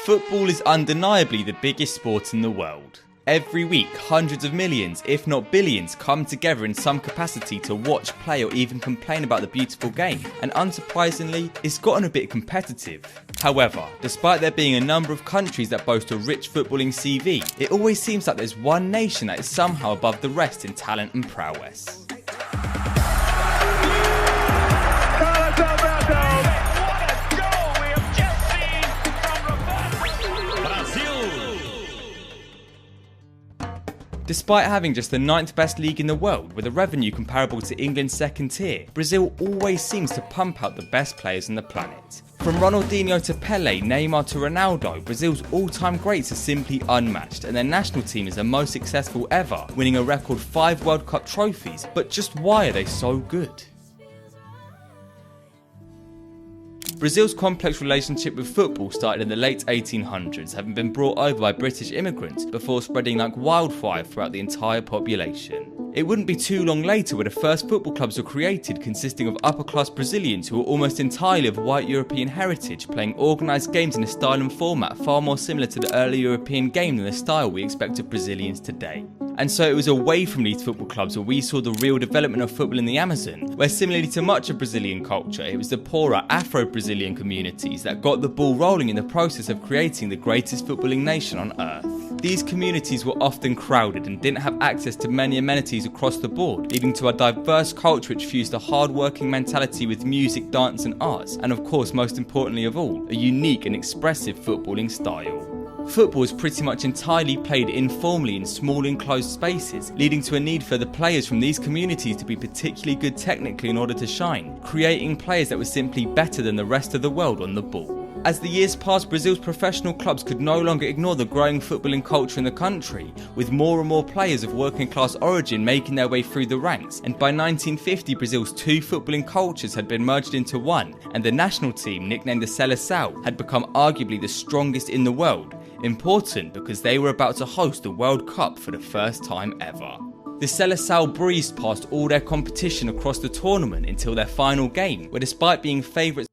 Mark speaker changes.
Speaker 1: Football is undeniably the biggest sport in the world. Every week, hundreds of millions, if not billions, come together in some capacity to watch, play or even complain about the beautiful game, and unsurprisingly, it's gotten a bit competitive. However, despite there being a number of countries that boast a rich footballing CV, it always seems like there's one nation that is somehow above the rest in talent and prowess. Despite having just the 9th best league in the world with a revenue comparable to England's second tier, Brazil always seems to pump out the best players on the planet. From Ronaldinho to Pelé, Neymar to Ronaldo, Brazil's all-time greats are simply unmatched, and their national team is the most successful ever, winning a record 5 World Cup trophies. But just why are they so good? Brazil's complex relationship with football started in the late 1800s, having been brought over by British immigrants before spreading like wildfire throughout the entire population. It wouldn't be too long later where the first football clubs were created, consisting of upper-class Brazilians who were almost entirely of white European heritage, playing organised games in a style and format far more similar to the early European game than the style we expect of Brazilians today. And so it was away from these football clubs where we saw the real development of football in the Amazon, where similarly to much of Brazilian culture, it was the poorer Afro-Brazilian communities that got the ball rolling in the process of creating the greatest footballing nation on earth. These communities were often crowded and didn't have access to many amenities across the board, leading to a diverse culture which fused a hard-working mentality with music, dance and arts, and of course most importantly of all, a unique and expressive footballing style. Football is pretty much entirely played informally in small enclosed spaces, leading to a need for the players from these communities to be particularly good technically in order to shine, creating players that were simply better than the rest of the world on the ball. As the years passed, Brazil's professional clubs could no longer ignore the growing footballing culture in the country, with more and more players of working class origin making their way through the ranks, and by 1950 Brazil's 2 footballing cultures had been merged into one, and the national team, nicknamed the Seleção, had become arguably the strongest in the world. Important because they were about to host the World Cup for the first time ever. The Seleção breezed past all their competition across the tournament until their final game, where despite being favourites